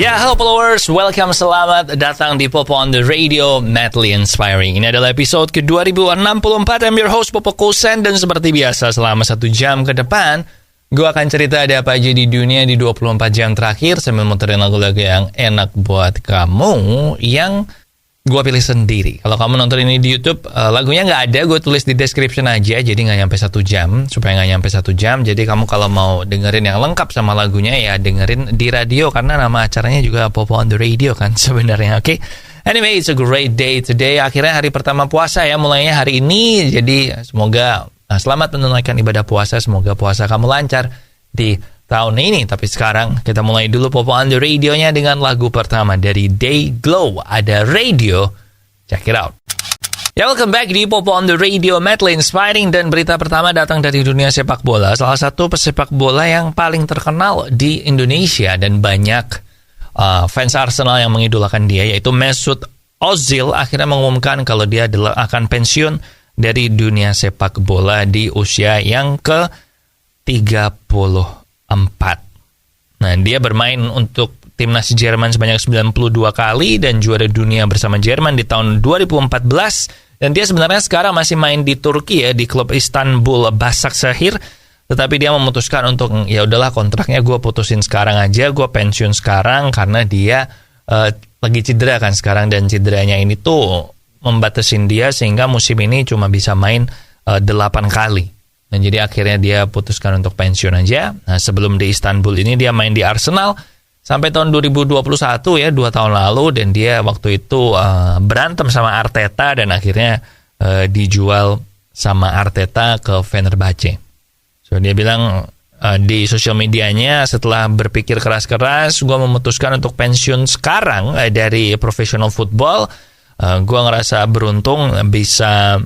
Ya, halo followers, welcome, selamat datang di Popo on the Radio, Madly Inspiring. Ini adalah episode ke-2064, I'm your host Popo Kosen, dan seperti biasa selama 1 jam ke depan, gue akan cerita ada apa aja di dunia di 24 jam terakhir, sambil muterin lagu-lagu yang enak buat kamu, yang gue pilih sendiri. Kalau kamu nonton ini di YouTube, lagunya nggak ada, gue tulis di description aja, jadi nggak nyampe 1 jam, supaya nggak nyampe 1 jam. Jadi kamu kalau mau dengerin yang lengkap sama lagunya, ya dengerin di radio, karena nama acaranya juga Popo on the Radio kan sebenarnya, oke? Anyway, it's a great day today. Akhirnya hari pertama puasa ya, mulainya hari ini. Jadi semoga selamat menunaikan ibadah puasa, semoga puasa kamu lancar di tahun ini. Tapi sekarang kita mulai dulu Popo on the Radio-nya dengan lagu pertama dari Day Glow. Ada Radio, check it out. Ya, welcome back di Popo on the Radio, Madly Inspiring. Dan berita pertama datang dari dunia sepak bola. Salah satu pesepak bola yang paling terkenal di Indonesia dan banyak fans Arsenal yang mengidolakan dia, yaitu Mesut Ozil, akhirnya mengumumkan kalau dia akan pensiun dari dunia sepak bola di usia yang ke-34. Nah, dia bermain untuk timnas Jerman sebanyak 92 kali dan juara dunia bersama Jerman di tahun 2014. Dan dia sebenarnya sekarang masih main di Turki ya, di klub Istanbul Başakşehir. Tetapi dia memutuskan untuk, ya udahlah, kontraknya gue putusin sekarang aja, gue pensiun sekarang, karena dia lagi cedera kan sekarang, dan cederanya ini tuh membatasin dia sehingga musim ini cuma bisa main 8 kali. Dan jadi akhirnya dia putuskan untuk pensiun aja. Nah, sebelum di Istanbul ini dia main di Arsenal sampai tahun 2021 ya, 2 tahun lalu. Dan dia waktu itu berantem sama Arteta dan akhirnya dijual sama Arteta ke Fenerbahce. So dia bilang di sosial medianya, setelah berpikir keras-keras, gue memutuskan untuk pensiun sekarang dari professional football. Gue ngerasa beruntung bisa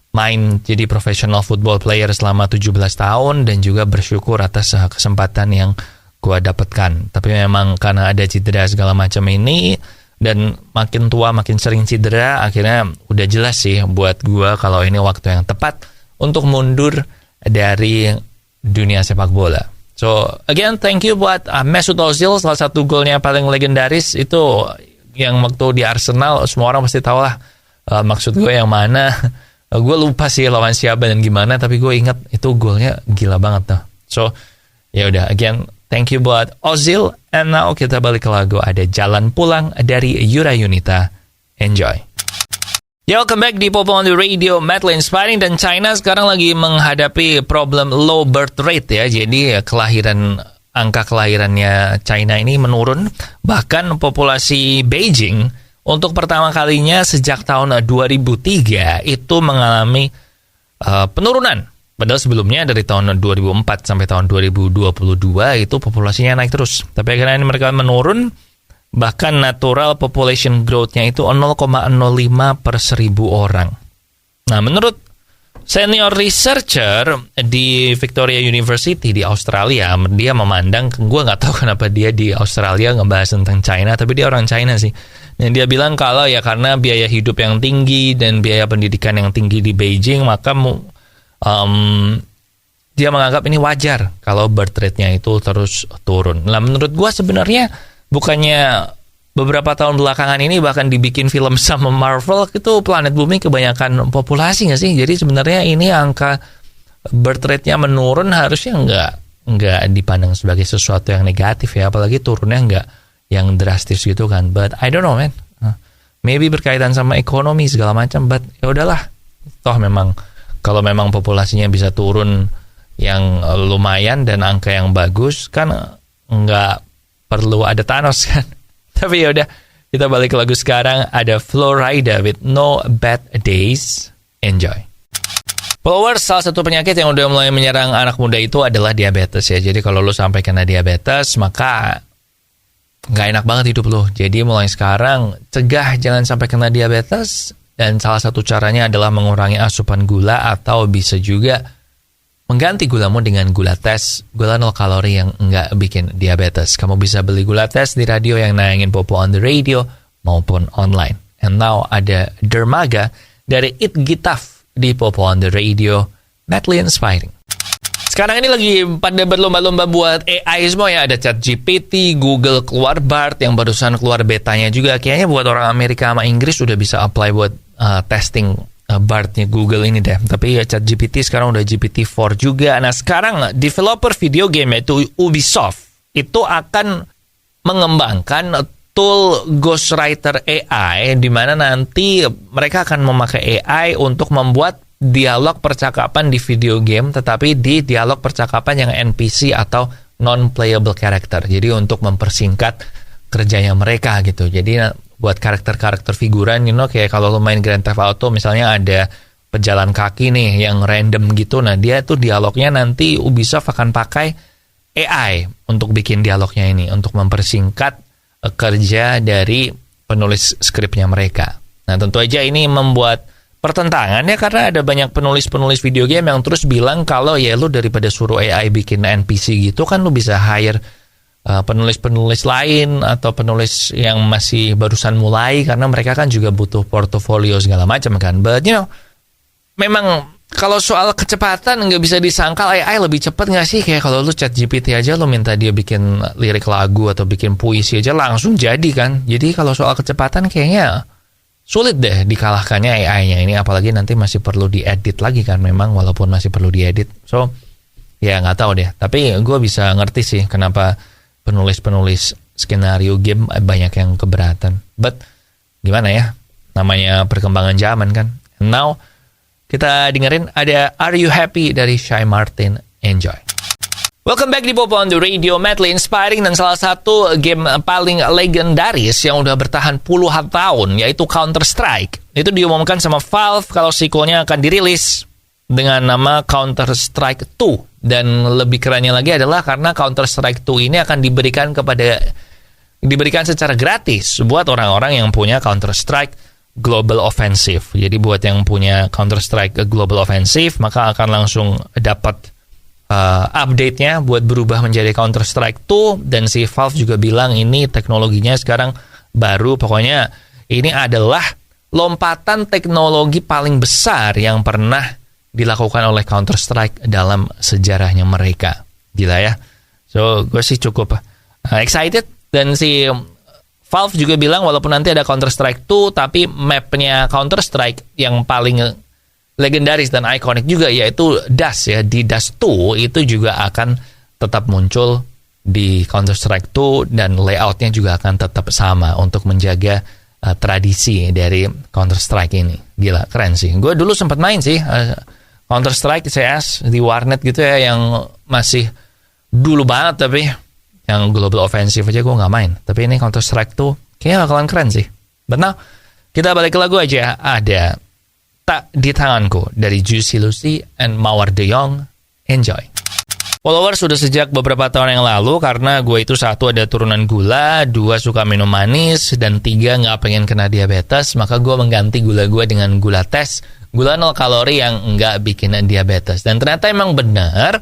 main jadi professional football player selama 17 tahun dan juga bersyukur atas kesempatan yang gue dapatkan. Tapi memang karena ada cedera segala macam ini, dan makin tua makin sering cedera, akhirnya udah jelas sih buat gue kalau ini waktu yang tepat untuk mundur dari dunia sepak bola. So again, thank you buat Mesut Ozil. Salah satu golnya paling legendaris itu yang waktu di Arsenal, semua orang pasti tahu lah maksud gue yang mana. Gue lupa sih lawan siapa dan gimana, tapi gue ingat itu golnya gila banget tuh. So, ya udah, again, thank you buat Ozil. And now kita balik ke lagu, ada Jalan Pulang dari Yura Yunita. Enjoy. Ya, welcome back di Popo on the Radio, Madly Inspiring. Dan China sekarang lagi menghadapi problem low birth rate ya. Jadi angka kelahirannya China ini menurun. Bahkan populasi Beijing untuk pertama kalinya sejak tahun 2003 itu mengalami penurunan. Padahal sebelumnya dari tahun 2004 sampai tahun 2022 itu populasinya naik terus. Tapi akhirnya ini mereka menurun. Bahkan natural population growth-nya itu 0,05 per 1.000 orang. Nah, menurut senior researcher di Victoria University di Australia, dia memandang, gue nggak tahu kenapa dia di Australia ngebahas tentang China, tapi dia orang China sih. Dan dia bilang kalau ya karena biaya hidup yang tinggi dan biaya pendidikan yang tinggi di Beijing, maka dia menganggap ini wajar kalau birth rate-nya itu terus turun. Nah, menurut gue sebenarnya bukannya beberapa tahun belakangan ini bahkan dibikin film sama Marvel, itu planet bumi kebanyakan populasi nggak sih? Jadi sebenarnya ini angka birth rate-nya menurun harusnya nggak dipandang sebagai sesuatu yang negatif ya, apalagi turunnya nggak yang drastis gitu kan. But I don't know man, maybe berkaitan sama ekonomi segala macam. But ya udahlah, toh memang kalau memang populasinya bisa turun yang lumayan dan angka yang bagus kan, nggak perlu ada Thanos kan. Tapi yaudah, kita balik ke lagu sekarang. Ada Florida with No Bad Days. Enjoy. Followers, salah satu penyakit yang udah mulai menyerang anak muda itu adalah diabetes ya. Jadi kalau lo sampai kena diabetes, maka nggak enak banget hidup lo. Jadi mulai sekarang, cegah jangan sampai kena diabetes. Dan salah satu caranya adalah mengurangi asupan gula, atau bisa juga mengganti gulamu dengan gula tes, gula 0 kalori yang nggak bikin diabetes. Kamu bisa beli gula tes di radio yang nayangin Popo on the Radio maupun online. And now ada Dermaga dari It Gitaf di Popo on the Radio, Madly Inspiring. Sekarang ini lagi pada berlomba-lomba buat AI semua ya. Ada ChatGPT, Google keluar Bard yang barusan keluar betanya juga. Kayaknya buat orang Amerika sama Inggris udah bisa apply buat testing Bard-nya Google ini deh. Tapi ya ChatGPT sekarang udah GPT-4 juga. Nah sekarang developer video game yaitu Ubisoft itu akan mengembangkan tool Ghostwriter AI di mana nanti mereka akan memakai AI untuk membuat dialog percakapan di video game, tetapi di dialog percakapan yang NPC atau non-playable character. Jadi untuk mempersingkat kerjanya mereka gitu. Jadi buat karakter-karakter figuran, kayak kalau lo main Grand Theft Auto misalnya ada pejalan kaki nih yang random gitu. Nah dia tuh dialognya nanti Ubisoft akan pakai AI untuk bikin dialognya ini, untuk mempersingkat kerja dari penulis skripnya mereka. Nah tentu aja ini membuat pertentangan ya, karena ada banyak penulis-penulis video game yang terus bilang kalau ya lu daripada suruh AI bikin NPC gitu kan lu bisa hire penulis-penulis lain atau penulis yang masih barusan mulai, karena mereka kan juga butuh portofolio segala macam kan. But memang kalau soal kecepatan nggak bisa disangkal AI lebih cepat nggak sih? Kayak kalau lu ChatGPT aja lu minta dia bikin lirik lagu atau bikin puisi aja langsung jadi kan. Jadi kalau soal kecepatan kayaknya sulit deh dikalahkannya AI-nya ini, apalagi nanti masih perlu diedit lagi kan, memang walaupun masih perlu diedit. So, ya nggak tahu deh. Tapi gue bisa ngerti sih kenapa penulis-penulis skenario game banyak yang keberatan. But, gimana ya? Namanya perkembangan zaman kan. Now, kita dengerin ada Are You Happy dari Shy Martin. Enjoy. Welcome back di Popo on the Radio, madly inspiring, dan salah satu game paling legendaris yang udah bertahan puluhan tahun yaitu Counter-Strike. Itu diumumkan sama Valve kalau sequelnya akan dirilis dengan nama Counter-Strike 2. Dan lebih kerennya lagi adalah karena Counter-Strike 2 ini akan diberikan secara gratis buat orang-orang yang punya Counter-Strike Global Offensive. Jadi buat yang punya Counter-Strike Global Offensive maka akan langsung dapat update-nya buat berubah menjadi Counter-Strike 2, dan si Valve juga bilang ini teknologinya sekarang baru. Pokoknya ini adalah lompatan teknologi paling besar yang pernah dilakukan oleh Counter-Strike dalam sejarahnya mereka. Gila ya. So, gue sih cukup excited, dan si Valve juga bilang walaupun nanti ada Counter-Strike 2, tapi mapnya Counter-Strike yang paling legendaris dan ikonik juga yaitu Dust ya. Di Dust 2 itu juga akan tetap muncul di Counter-Strike 2 dan layoutnya juga akan tetap sama untuk menjaga tradisi dari Counter-Strike ini. Gila, keren sih. Gue dulu sempat main sih Counter-Strike CS di warnet gitu ya, yang masih dulu banget, tapi yang Global Offensive aja gue nggak main. Tapi ini Counter-Strike 2 kayaknya bakalan keren sih. But now, kita balik ke lagu aja. Ada Tak di Tanganku dari Juicy Lucy and Mawar De Jong. Enjoy. Followers sudah sejak beberapa tahun yang lalu, karena gue itu 1 ada turunan gula, 2 suka minum manis, dan 3 nggak pengen kena diabetes, maka gue mengganti gula gue dengan gula tes, gula 0 kalori yang nggak bikin diabetes. Dan ternyata emang benar,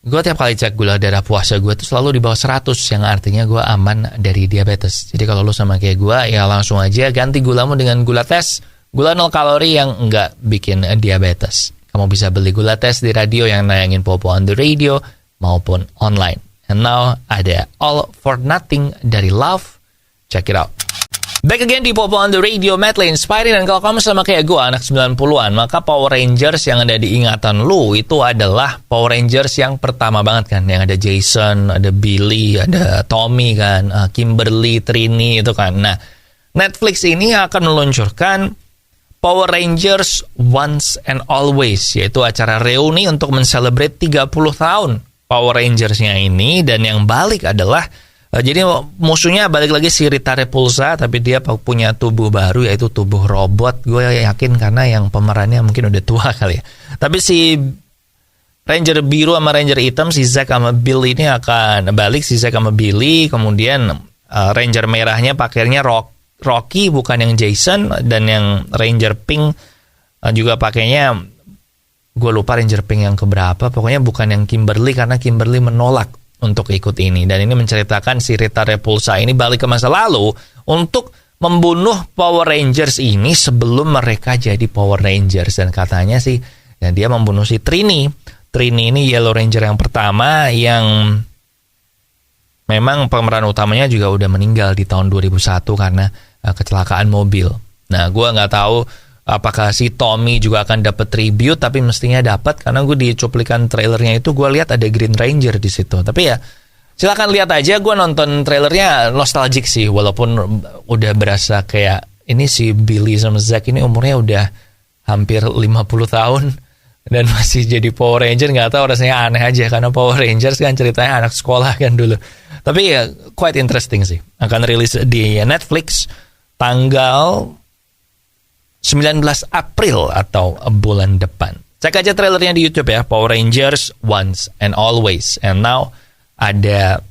gue tiap kali cek gula darah puasa gue tuh selalu di bawah 100, yang artinya gue aman dari diabetes. Jadi kalau lo sama kayak gue, ya langsung aja ganti gulamu dengan gula tes, gula 0 kalori yang nggak bikin diabetes. Kamu bisa beli gula tes di radio yang nayangin Popo on the Radio maupun online. And now ada All for Nothing dari Love. Check it out. Back again di Popo on the Radio, madly inspiring. Dan kalau kamu sama kayak gue, anak 90-an, maka Power Rangers yang ada di ingatan lu itu adalah Power Rangers yang pertama banget kan. Yang ada Jason, ada Billy, ada Tommy kan, Kimberly, Trini itu kan. Nah, Netflix ini akan meluncurkan Power Rangers Once and Always, yaitu acara reuni untuk mencelebrate 30 tahun Power Rangers-nya ini. Dan yang balik adalah jadi musuhnya balik lagi si Rita Repulsa, tapi dia punya tubuh baru yaitu tubuh robot. Gue yakin karena yang pemerannya mungkin udah tua kali ya. Tapi si Ranger biru sama Ranger hitam, si Zack sama Bill ini akan balik. Si Zack sama Billy, kemudian Ranger merahnya pakainya Rocky bukan yang Jason, dan yang Ranger Pink juga pakainya, gue lupa Ranger Pink yang keberapa, pokoknya bukan yang Kimberly karena Kimberly menolak untuk ikut ini. Dan ini menceritakan si Rita Repulsa ini balik ke masa lalu untuk membunuh Power Rangers ini sebelum mereka jadi Power Rangers. Dan katanya sih ya, dia membunuh si Trini Trini ini Yellow Ranger yang pertama yang memang pemeran utamanya juga udah meninggal di tahun 2001 karena kecelakaan mobil. Nah, gue nggak tahu apakah si Tommy juga akan dapat tribute, tapi mestinya dapat karena gue di cuplikan trailernya itu gue lihat ada Green Ranger di situ. Tapi ya silakan lihat aja, gue nonton trailernya nostalgic sih, walaupun udah berasa kayak ini si Billy sama Zack ini umurnya udah hampir 50 tahun dan masih jadi Power Ranger. Nggak tahu, rasanya aneh aja karena Power Rangers kan ceritanya anak sekolah kan dulu. Tapi ya quite interesting sih. Akan rilis di Netflix tanggal 19 April atau bulan depan. Cek aja trailernya di YouTube ya, Power Rangers Once and Always. And now ada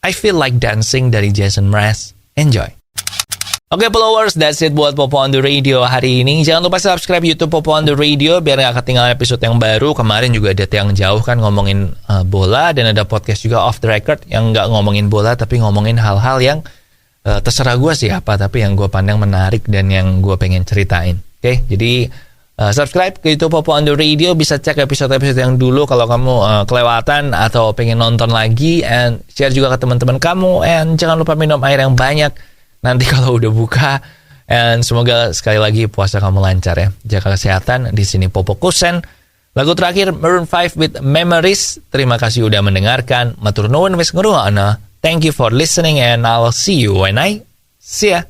I Feel Like Dancing dari Jason Mraz. Enjoy. Oke, followers, that's it buat Popo on the Radio hari ini. Jangan lupa subscribe YouTube Popo on the Radio biar gak ketinggalan episode yang baru. Kemarin juga ada Tiang Jauh kan ngomongin bola, dan ada podcast juga Off the Record yang gak ngomongin bola tapi ngomongin hal-hal yang terserah gue sih apa, tapi yang gue pandang menarik dan yang gue pengen ceritain. Oke, jadi subscribe ke YouTube Popo on the Radio. Bisa cek episode-episode yang dulu kalau kamu kelewatan atau pengen nonton lagi, and share juga ke teman-teman kamu. And jangan lupa minum air yang banyak nanti kalau udah buka. And semoga sekali lagi puasa kamu lancar ya. Jaga kesehatan. Di sini Popo Kusen. Lagu terakhir Maroon 5 with Memories. Terima kasih udah mendengarkan. Matur nuwun wis ngrungokna. Thank you for listening and I'll see you when I see ya.